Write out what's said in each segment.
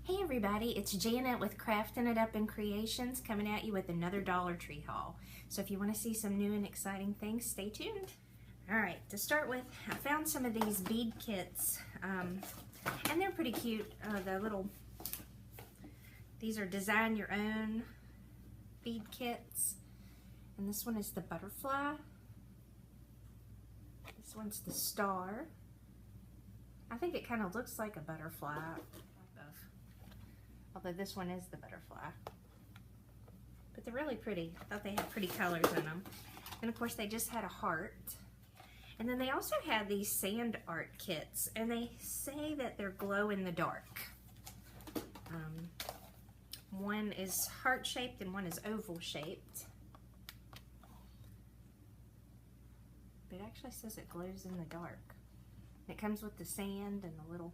Hey everybody, it's Janet with Crafting It Up in Creations coming at you with another Dollar Tree haul. So if you want to see some new and exciting things, stay tuned. Alright, to start with, I found some of these bead kits, and they're pretty cute. These are design your own bead kits, and this one is the butterfly. This one's the star. I think it kind of looks like a butterfly. Although this one is the butterfly. But they're really pretty. I thought they had pretty colors in them. And of course they just had a heart. And then they also had these sand art kits. And they say that they're glow in the dark. One is heart shaped and one is oval shaped. But it actually says it glows in the dark. It comes with the sand and a little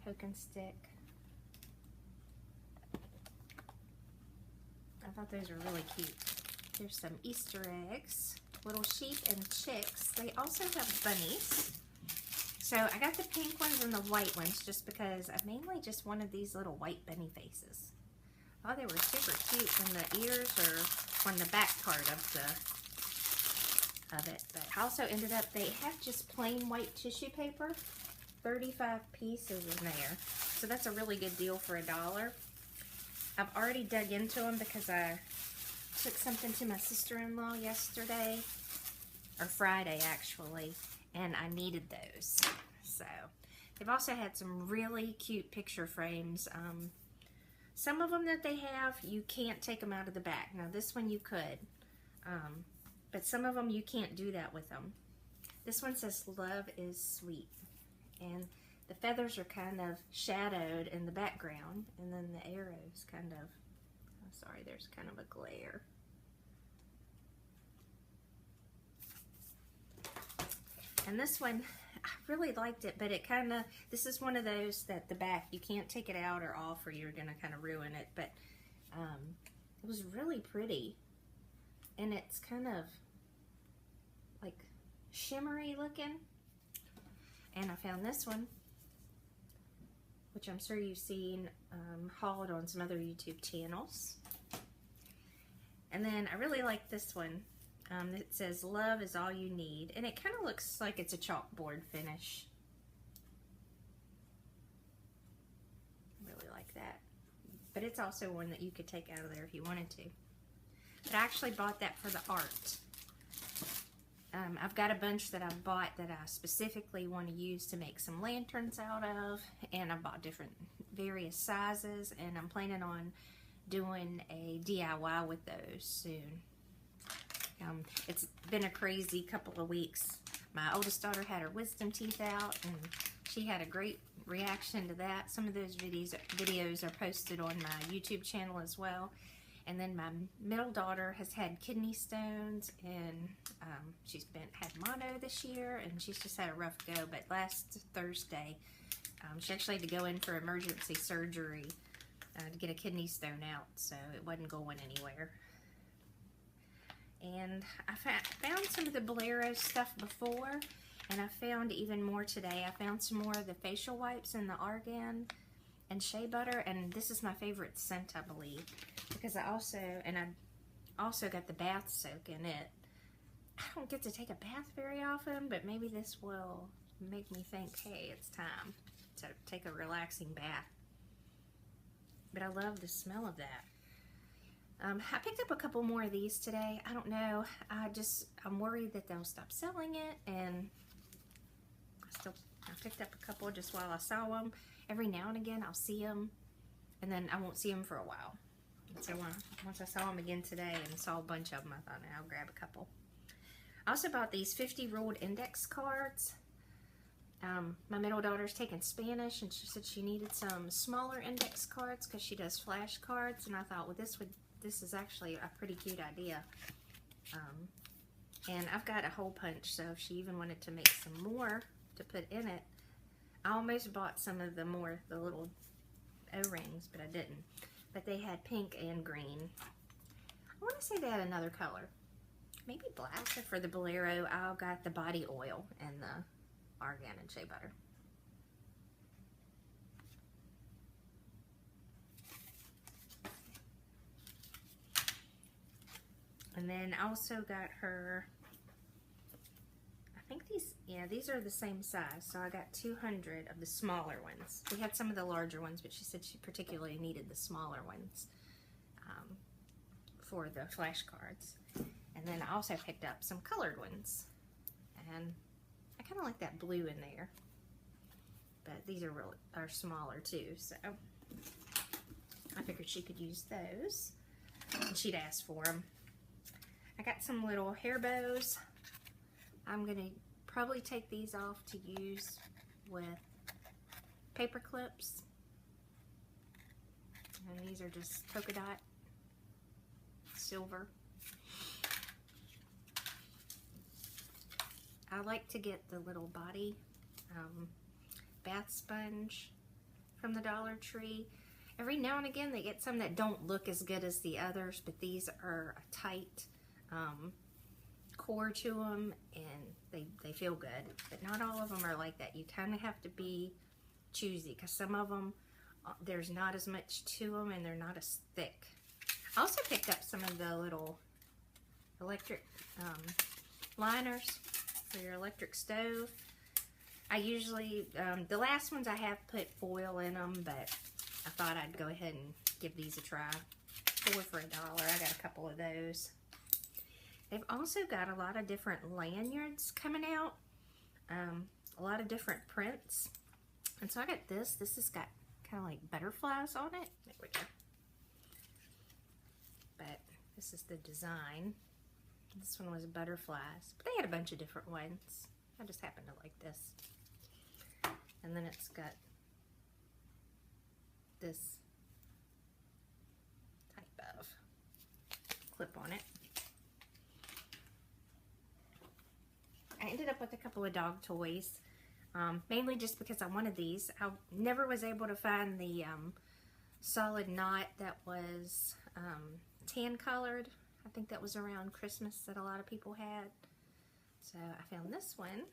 poke and stick. I thought those were really cute. Here's some Easter eggs, little sheep and chicks. They also have bunnies. So I got the pink ones and the white ones just because I mainly just wanted these little white bunny faces. Oh, they were super cute, and the ears are on the back part of it. But I also ended up, they have just plain white tissue paper, 35 pieces in there. So that's a really good deal for $1. I've already dug into them because I took something to my sister-in-law yesterday, or Friday actually, and I needed those. So they've also had some really cute picture frames. Some of them that they have, you can't take them out of the back. Now this one you could, but some of them you can't do that with them. This one says "Love is Sweet," and the feathers are kind of shadowed in the background, and then the arrows kind of, oh, sorry, there's kind of a glare. And this one, I really liked it, but it kind of, this is one of those that the back, you can't take it out or off or you're going to kind of ruin it, but it was really pretty. And it's kind of like shimmery looking. And I found this one, which I'm sure you've seen hauled on some other YouTube channels. And then I really like this one. It says "Love is all you need," and it kind of looks like it's a chalkboard finish. I really like that. But it's also one that you could take out of there if you wanted to. But I actually bought that for the art. I've got a bunch that I've bought that I specifically want to use to make some lanterns out of, and I bought different various sizes, and I'm planning on doing a DIY with those soon. It's been a crazy couple of weeks. My oldest daughter had her wisdom teeth out, and she had a great reaction to that. Some of those videos are posted on my YouTube channel as well. And then my middle daughter has had kidney stones, and she's had mono this year, and she's just had a rough go. But last Thursday, she actually had to go in for emergency surgery to get a kidney stone out, so it wasn't going anywhere. And I found some of the Bolero stuff before, and I found even more today. I found some more of the facial wipes and the argan and shea butter, and this is my favorite scent, I believe, because I also got the bath soak in it. I don't get to take a bath very often, but maybe this will make me think, hey, it's time to take a relaxing bath. But I love the smell of that. I picked up a couple more of these today. I don't know, I'm worried that they'll stop selling it, and I picked up a couple just while I saw them. Every now and again I'll see them, and then I won't see them for a while. And so once I saw them again today and saw a bunch of them, I thought, I'll grab a couple. I also bought these 50 ruled index cards. My middle daughter's taking Spanish, and she said she needed some smaller index cards because she does flashcards, and I thought, well, this is actually a pretty cute idea. And I've got a hole punch, so if she even wanted to make some more to put in it, I almost bought some of the little O-rings, but I didn't. But they had pink and green. I want to say they had another color, maybe black. For the Bolero, I got the body oil and the argan and shea butter. then I also got her, I think these are the same size, so I got 200 of the smaller ones. We had some of the larger ones, but she said she particularly needed the smaller ones for the flashcards. And then I also picked up some colored ones, and I kind of like that blue in there, but these are smaller too, so I figured she could use those, and she'd asked for them. I got some little hair bows. I'm going to probably take these off to use with paper clips. And these are just polka dot silver. I like to get the little body bath sponge from the Dollar Tree. Every now and again they get some that don't look as good as the others, but these are a tight core to them, and they feel good. But not all of them are like that. You kind of have to be choosy, because some of them, there's not as much to them, and they're not as thick. I also picked up some of the little electric liners for your electric stove. I usually, the last ones I have put foil in them, but I thought I'd go ahead and give these a try. 4 for $1. I got a couple of those. They've also got a lot of different lanyards coming out. A lot of different prints. And so I got this. This has got kind of like butterflies on it. There we go. But this is the design. This one was butterflies. But they had a bunch of different ones. I just happen to like this. And then it's got this type of clip on it. I ended up with a couple of dog toys, mainly just because I wanted these. I never was able to find the solid knot that was tan colored. I think that was around Christmas that a lot of people had. So I found this one,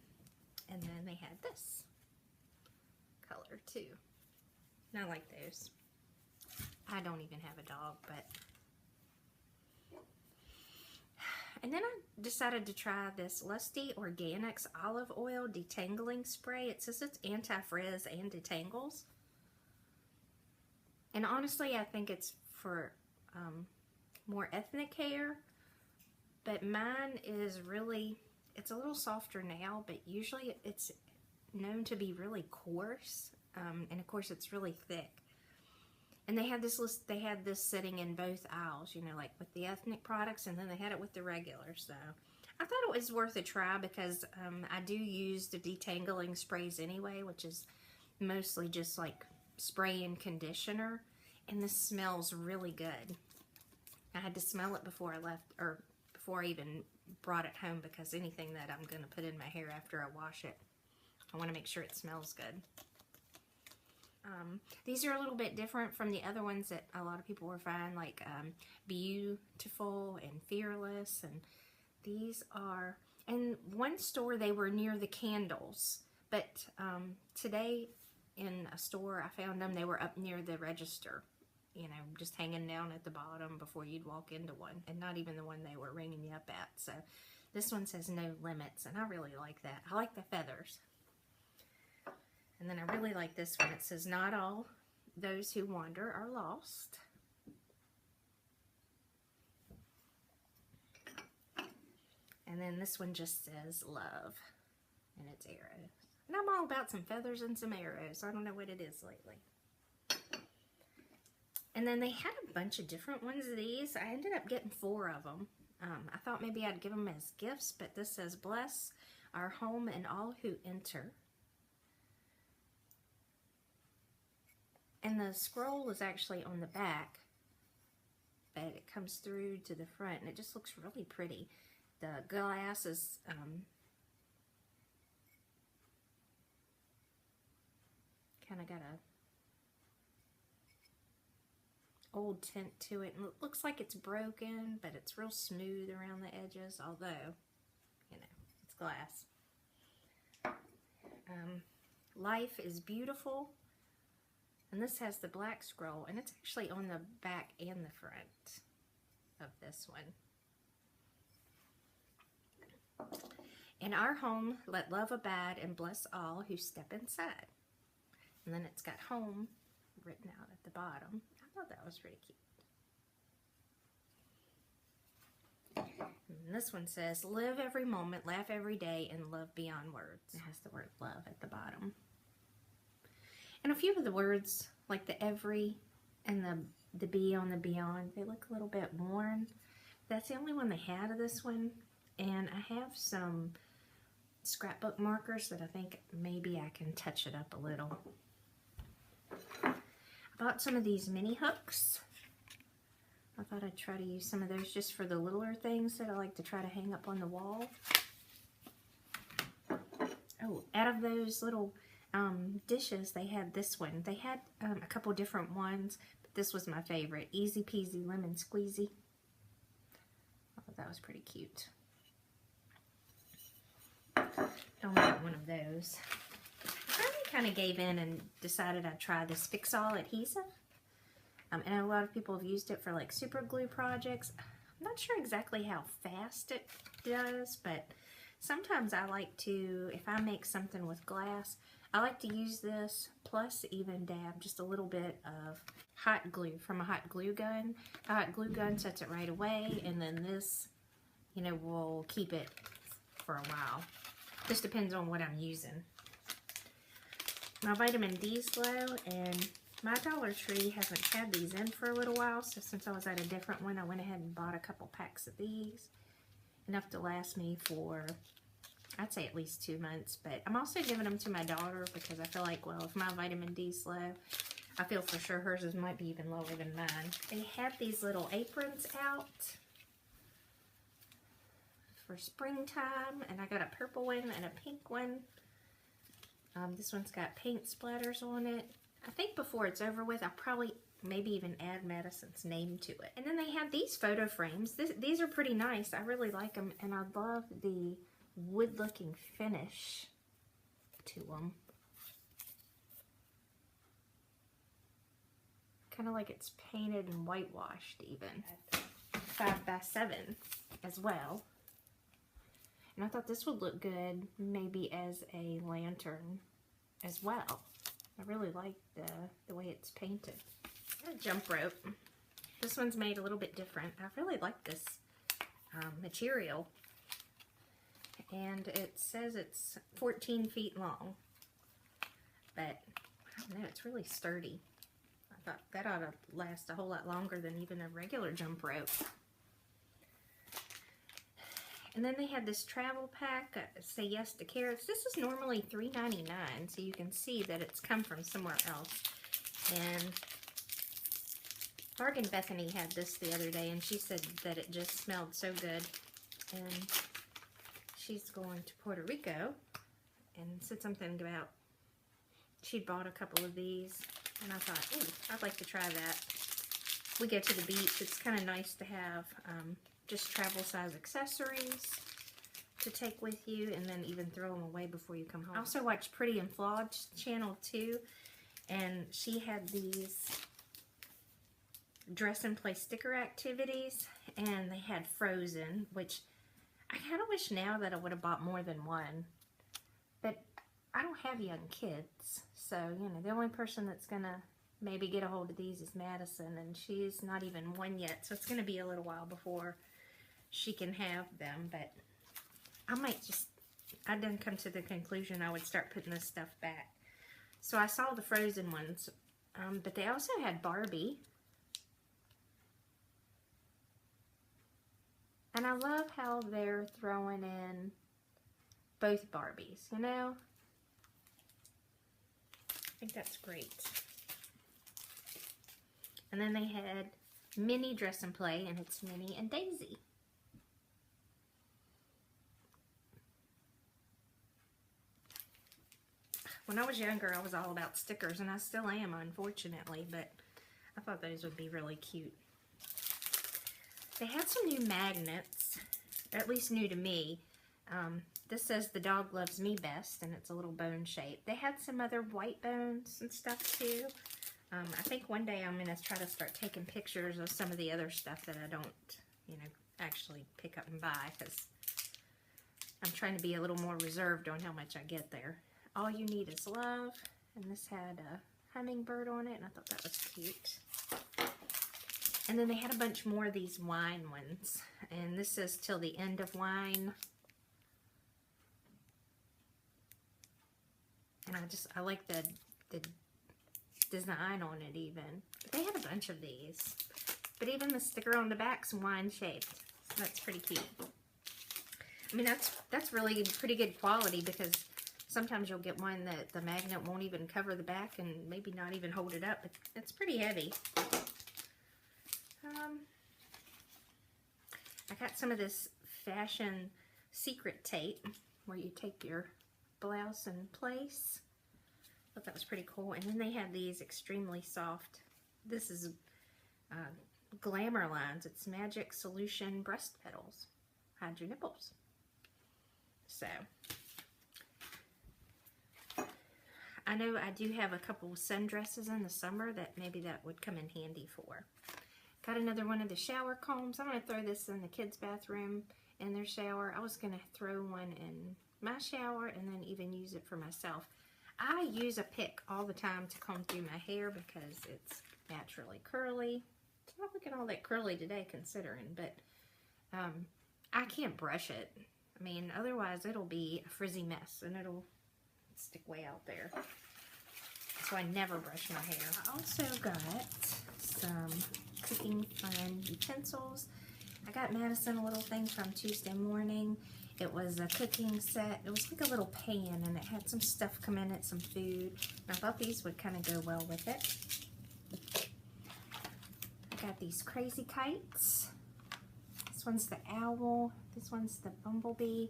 and then they had this color too. And I like those. I don't even have a dog, but... And then I decided to try this Lusty Organics Olive Oil Detangling Spray. It says it's anti-frizz and detangles. And honestly, I think it's for more ethnic hair. But mine is really, it's a little softer now, but usually it's known to be really coarse. And of course, it's really thick. And they had this list, they had this sitting in both aisles, you know, like with the ethnic products, and then they had it with the regular. So I thought it was worth a try, because I do use the detangling sprays anyway, which is mostly just like spray and conditioner. And this smells really good. I had to smell it before I left, or before I even brought it home, because anything that I'm going to put in my hair after I wash it, I want to make sure it smells good. These are a little bit different from the other ones that a lot of people were finding, like Beautiful and Fearless, and these are, in one store they were near the candles, but today in a store I found them, they were up near the register, you know, just hanging down at the bottom before you'd walk into one, and not even the one they were ringing you up at. So this one says no limits, and I really like that. I like the feathers. And then I really like this one. It says, not all those who wander are lost. And then this one just says love, and it's arrows. And I'm all about some feathers and some arrows. I don't know what it is lately. And then they had a bunch of different ones of these. I ended up getting 4 of them. I thought maybe I'd give them as gifts, but this says, bless our home and all who enter. And the scroll is actually on the back, but it comes through to the front, and it just looks really pretty. The glass is kind of got a old tint to it, and it looks like it's broken, but it's real smooth around the edges, although, you know, it's glass. Life is beautiful. And this has the black scroll, and it's actually on the back and the front of this one. In our home, let love abide and bless all who step inside. And then it's got home written out at the bottom. I thought that was pretty cute. And this one says, live every moment, laugh every day, and love beyond words. It has the word love at the bottom. And a few of the words, like the every and the be on the beyond, they look a little bit worn. That's the only one they had of this one. And I have some scrapbook markers that I think maybe I can touch it up a little. I bought some of these mini hooks. I thought I'd try to use some of those just for the littler things that I like to try to hang up on the wall. Oh, out of those little dishes, they had this one. They had a couple different ones, but this was my favorite. Easy peasy lemon squeezy. I thought that was pretty cute. Don't want one of those. I finally kind of gave in and decided I'd try this Fix-All adhesive. And a lot of people have used it for like super glue projects. I'm not sure exactly how fast it does, but sometimes I like to, if I make something with glass, I like to use this plus even dab just a little bit of hot glue from a hot glue gun. A hot glue gun sets it right away, and then this, you know, will keep it for a while. Just depends on what I'm using. My vitamin D's low, and my Dollar Tree hasn't had these in for a little while, so since I was at a different one, I went ahead and bought a couple packs of these. Enough to last me for, I'd say at least 2 months, but I'm also giving them to my daughter because I feel like, well, if my vitamin D's low, I feel for sure hers might be even lower than mine. They had these little aprons out for springtime, and I got a purple one and a pink one. This one's got paint splatters on it. I think before it's over with, I'll probably maybe even add Madison's name to it. And then they have these photo frames. These are pretty nice. I really like them, and I love the wood-looking finish to them. Kind of like it's painted and whitewashed even. 5x7 as well. And I thought this would look good maybe as a lantern as well. I really like the way it's painted. A jump rope. This one's made a little bit different. I really like this material. And it says it's 14 feet long. But, I don't know, it's really sturdy. I thought that ought to last a whole lot longer than even a regular jump rope. And then they had this travel pack, Say Yes to Carrots. This is normally $3.99, so you can see that it's come from somewhere else. And Bargain Bethany had this the other day, and she said that it just smelled so good. And she's going to Puerto Rico, and said something about she'd bought a couple of these, and I thought, ooh, I'd like to try that. We go to the beach. It's kind of nice to have just travel size accessories to take with you, and then even throw them away before you come home. I also watched Pretty and Flawed channel too, and she had these dress and play sticker activities, and they had Frozen, which I kind of wish now that I would have bought more than one, but I don't have young kids, so you know, the only person that's gonna maybe get a hold of these is Madison, and she's not even 1 yet, so it's gonna be a little while before she can have them. But I might just, I done come to the conclusion I would start putting this stuff back. So I saw the Frozen ones, but they also had Barbie. And I love how they're throwing in both Barbies, you know? I think that's great. And then they had Minnie Dress and Play, and it's Minnie and Daisy. When I was younger, I was all about stickers, and I still am, unfortunately, but I thought those would be really cute. They had some new magnets, or at least new to me. This says The Dog Loves Me Best, and it's a little bone shape. They had some other white bones and stuff too. I think one day I'm going to try to start taking pictures of some of the other stuff that I don't, you know, actually pick up and buy, because I'm trying to be a little more reserved on how much I get there. All You Need Is Love, and this had a hummingbird on it, and I thought that was cute. And then they had a bunch more of these wine ones, and this says Till the End of Wine. And I like the design on it even. But they had a bunch of these. But even the sticker on the back's wine shaped. So that's pretty cute. I mean, that's really pretty good quality, because sometimes you'll get one that the magnet won't even cover the back and maybe not even hold it up. It's pretty heavy. I got some of this fashion secret tape where you take your blouse in place. I thought that was pretty cool. And then they have these extremely soft. This is Glamour Lines. It's Magic Solution Breast Petals. Hide your nipples. So, I know I do have a couple of sundresses in the summer that maybe that would come in handy for. Got another one of the shower combs. I'm going to throw this in the kids' bathroom in their shower. I was going to throw one in my shower and then even use it for myself. I use a pick all the time to comb through my hair because it's naturally curly. It's not looking all that curly today considering, but I can't brush it. I mean, otherwise it'll be a frizzy mess and it'll stick way out there. So I never brush my hair. I also got some cooking fun utensils. I got Madison a little thing from Tuesday morning. It was a cooking set. It was like a little pan, and it had some stuff come in it, some food. And I thought these would kind of go well with it. I got these crazy kites. This one's the owl. This one's the bumblebee.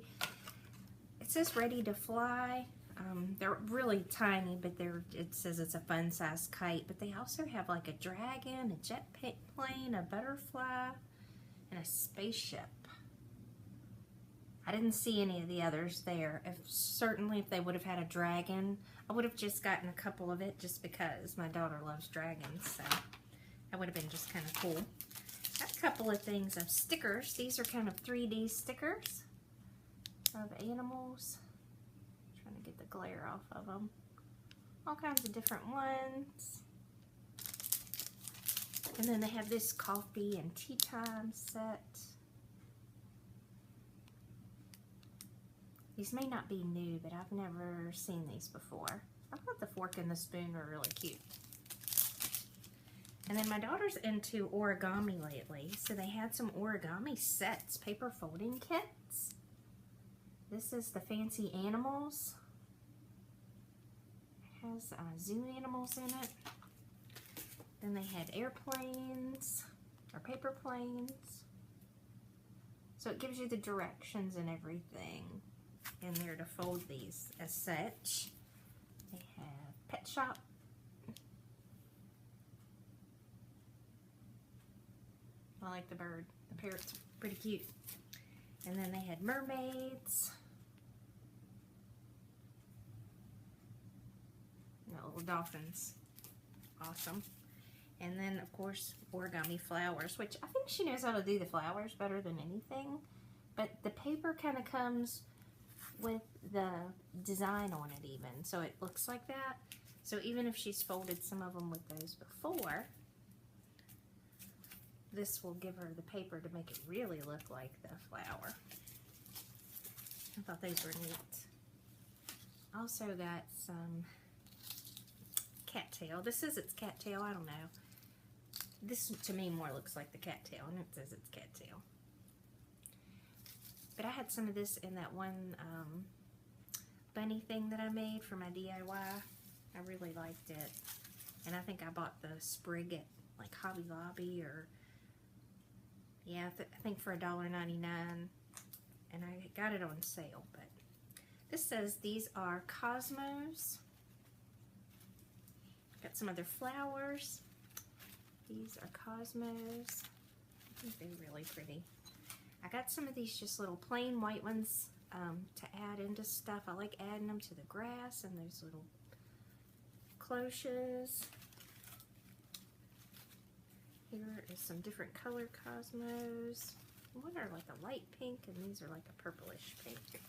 It says ready to fly. They're really tiny, but it says it's a fun size kite. But they also have like a dragon, a jet plane, a butterfly, and a spaceship. I didn't see any of the others there. Certainly if they would have had a dragon, I would have just gotten a couple of it just because my daughter loves dragons. So that would have been just kind of cool. Got a couple of things of stickers. These are kind of 3D stickers of animals. Trying to get the glare off of them. All kinds of different ones. And then they have this coffee and tea time set. These may not be new, but I've never seen these before. I thought the fork and the spoon were really cute. And then my daughter's into origami lately, so they had some origami sets, paper folding kits. This is the fancy animals. It has zoo animals in it. Then they had airplanes, or paper planes. So it gives you the directions and everything in there to fold these as such. They have Pet Shop. I like the bird. The parrot's pretty cute. And then they had mermaids. And the little dolphins. Awesome. And then, of course, origami flowers, which I think she knows how to do the flowers better than anything. But the paper kind of comes with the design on it even. So it looks like that. So even if she's folded some of them with those before, this will give her the paper to make it really look like the flower. I thought those were neat. Also got some cattail. This says it's cattail. I don't know. This to me more looks like the cattail, and it says it's cattail. But I had some of this in that one bunny thing that I made for my DIY. I really liked it. And I think I bought the sprig at like Hobby Lobby or, yeah, I think for $1.99. And I got it on sale. But this says these are cosmos. Got some other flowers. These are cosmos. I think they're really pretty. I got some of these just little plain white ones to add into stuff. I like adding them to the grass and those little cloches. Here is some different color cosmos. One are like a light pink and these are like a purplish pink.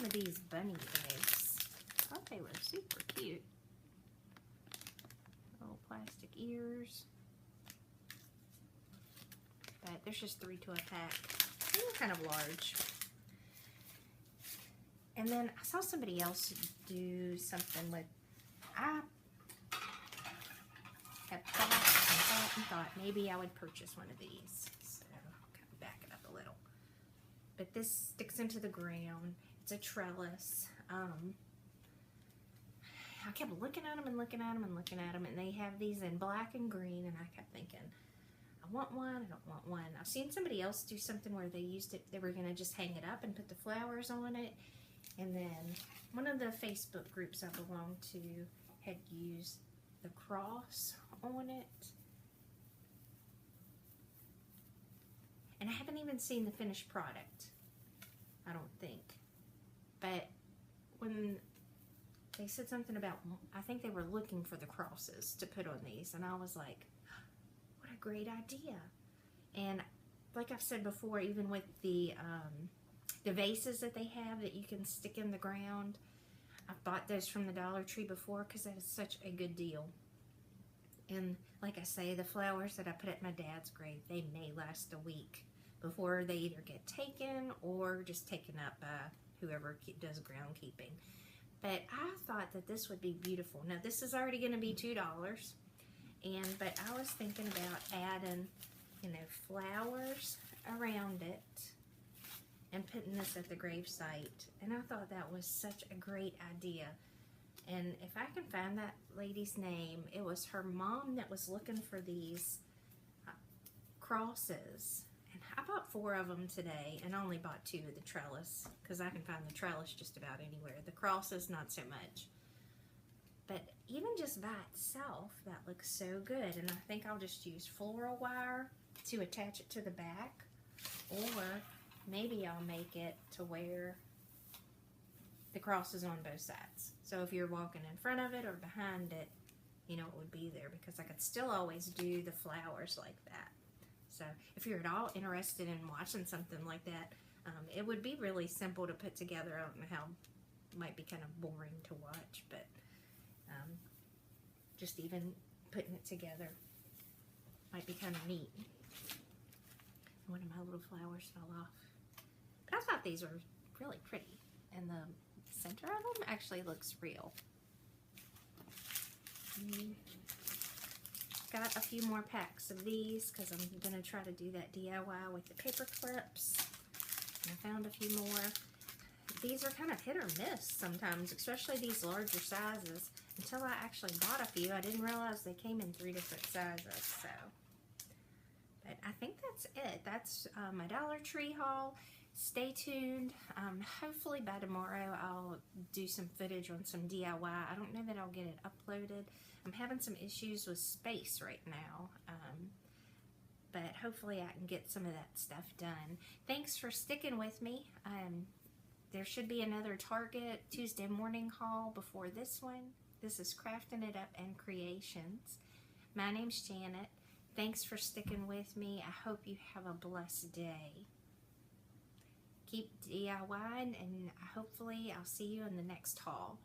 some of these bunny eggs. I thought they were super cute. Little plastic ears. But there's just 3 to a pack. They're kind of large. And then I saw somebody else do something with, I have thought maybe I would purchase one of these. So I'll kind of back it up a little. But this sticks into the ground. It's a trellis. I kept looking at them and looking at them and looking at them, and they have these in black and green, and I kept thinking, I want one, I don't want one. I've seen somebody else do something where they used it, they were going to just hang it up and put the flowers on it. And then one of the Facebook groups I belong to had used the cross on it. And I haven't even seen the finished product, I don't think. But when they said something about, I think they were looking for the crosses to put on these, and I was like, what a great idea. And like I've said before, even with the vases that they have that you can stick in the ground, I've bought those from the Dollar Tree before because that is such a good deal. And like I say, the flowers that I put at my dad's grave, they may last a week before they either get taken or just taken up by whoever does groundkeeping. But I thought that this would be beautiful. Now this is already going to be $2, but I was thinking about adding, you know, flowers around it and putting this at the gravesite. And I thought that was such a great idea. And if I can find that lady's name, it was her mom that was looking for these crosses. And I bought 4 of them today and only bought 2 of the trellis because I can find the trellis just about anywhere. The crosses, not so much. But even just by itself, that looks so good. And I think I'll just use floral wire to attach it to the back, or maybe I'll make it to where the cross is on both sides. So if you're walking in front of it or behind it, you know, it would be there, because I could still always do the flowers like that. So if you're at all interested in watching something like that, it would be really simple to put together. I don't know how, it might be kind of boring to watch, but just even putting it together might be kind of neat. One of my little flowers fell off. But I thought these were really pretty. And the center of them actually looks real. Got a few more packs of these because I'm going to try to do that DIY with the paper clips. And I found a few more. These are kind of hit or miss sometimes, especially these larger sizes. Until I actually bought a few, I didn't realize they came in 3 different sizes. So, but I think that's it. That's my Dollar Tree haul. Stay tuned. Hopefully by tomorrow I'll do some footage on some DIY. I don't know that I'll get it uploaded. I'm having some issues with space right now. But hopefully I can get some of that stuff done. Thanks for sticking with me. There should be another Target Tuesday morning haul before this one. This is Crafting It Up and Creations. My name's Janet. Thanks for sticking with me. I hope you have a blessed day. Keep DIYing, and hopefully I'll see you in the next haul.